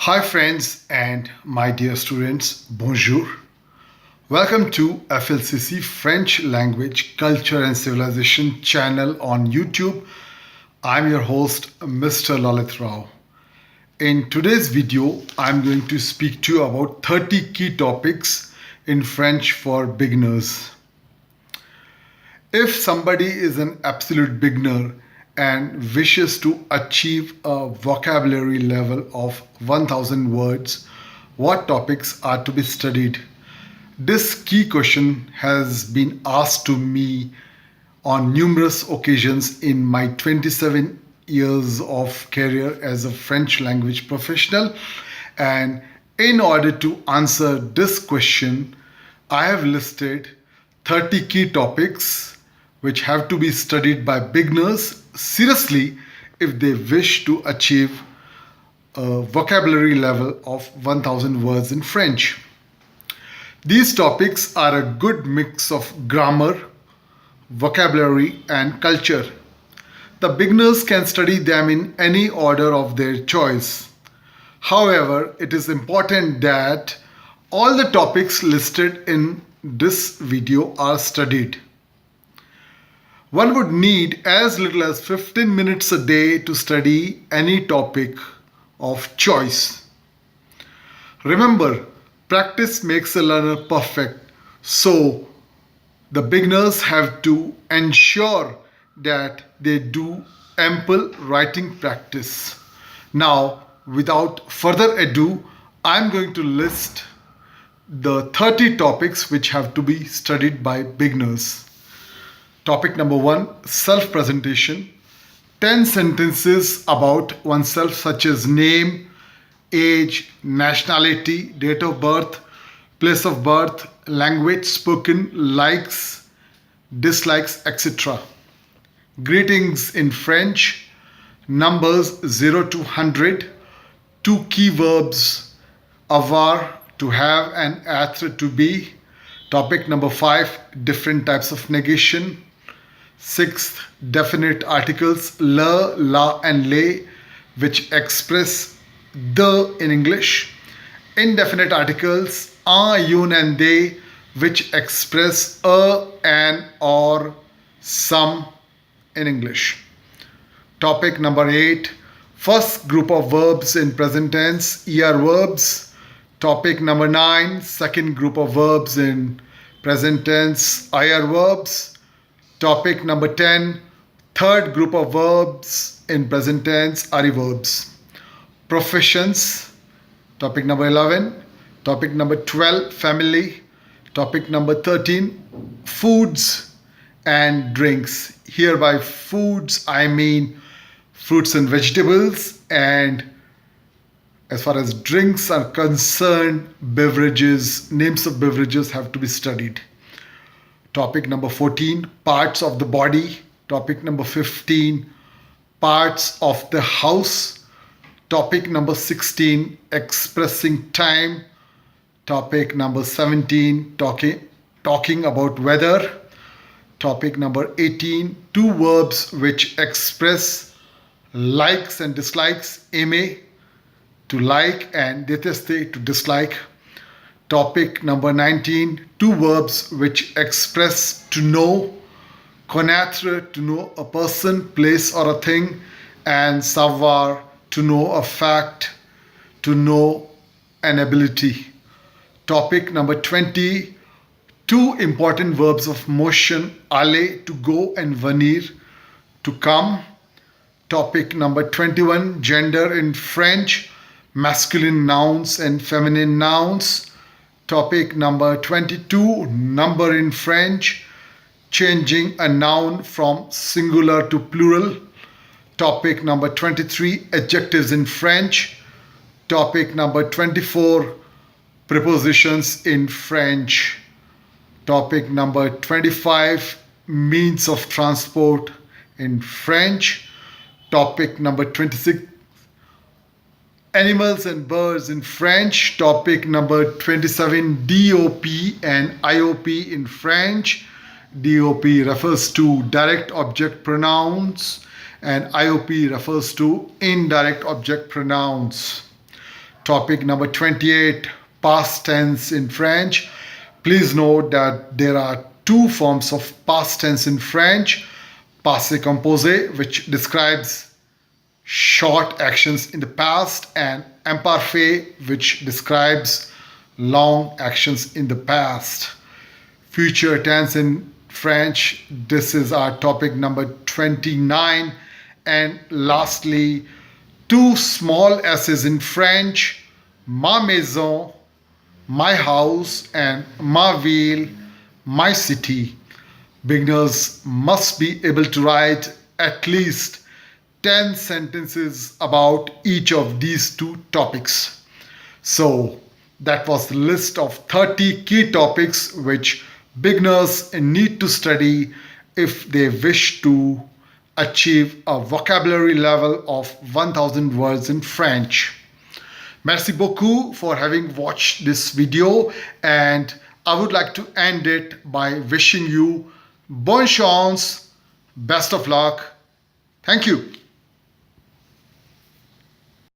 Hi friends and my dear students, bonjour. Welcome to FLCC French Language, Culture and Civilization channel on YouTube. I'm your host, Mr. Lalit Rao. In today's video, I'm going to speak to you about 30 key topics in French for beginners. If somebody is an absolute beginner and wishes to achieve a vocabulary level of 1000 words, what topics are to be studied? This key question has been asked to me on numerous occasions in my 27 years of career as a French language professional. And in order to answer this question, I have listed 30 key topics which have to be studied by beginners seriously if they wish to achieve a vocabulary level of 1000 words in French. These topics are a good mix of grammar, vocabulary, and culture. The beginners can study them in any order of their choice. However, it is important that all the topics listed in this video are studied. One would need as little as 15 minutes a day to study any topic of choice. Remember, practice makes a learner perfect. So, the beginners have to ensure that they do ample writing practice. Now, without further ado, I'm going to list the 30 topics which have to be studied by beginners. Topic number 1, self-presentation. 10 sentences about oneself such as name, age, nationality, date of birth, place of birth, language spoken, likes, dislikes, etc. Greetings in French, numbers 0 to 100, 2 key verbs, avoir, to have, and être, to be. Topic number 5, different types of negation. 6th, definite articles le, la, and les, which express the in English. Indefinite articles un, une, and they, which express a, an, or some in English. Topic number 8, first group of verbs in present tense, er verbs. Topic number 9, second group of verbs in present tense, ir verbs. Topic number 10, third group of verbs in present tense, are verbs. Professions. Topic number 11. Topic number 12, family. Topic number 13, foods and drinks. Here by foods, I mean fruits and vegetables, and as far as drinks are concerned, beverages, names of beverages have to be studied. Topic number 14, parts of the body. Topic number 15, parts of the house. Topic number 16, expressing time. Topic number 17, talking about weather. Topic number 18, 2 verbs which express likes and dislikes. Aimer, to like, and détester, to dislike. Topic number 19, 2 verbs which express to know. Connaître, to know a person, place, or a thing, and savoir, to know a fact, to know an ability. Topic number 20, 2 important verbs of motion, aller, to go, and venir, to come. Topic number 21, gender in French, masculine nouns and feminine nouns. Topic number 22, number in French, changing a noun from singular to plural. Topic number 23, adjectives in French. Topic number 24, prepositions in French. Topic number 25, means of transport in French. Topic number 26, animals and birds in French. Topic number 27, DOP and IOP in French. DOP refers to direct object pronouns and IOP refers to indirect object pronouns. Topic number 28, past tense in French. Please note that there are two forms of past tense in French. Passé composé, which describes short actions in the past, and imparfait, which describes long actions in the past. Future tense in French, this is our topic number 29. And lastly, two small s's in French, ma maison, my house, and ma ville, my city. Beginners must be able to write at least 10 sentences about each of these two topics. So, that was the list of 30 key topics which beginners need to study if they wish to achieve a vocabulary level of 1000 words in French. Merci beaucoup for having watched this video, and I would like to end it by wishing you bonne chance, best of luck. Thank you.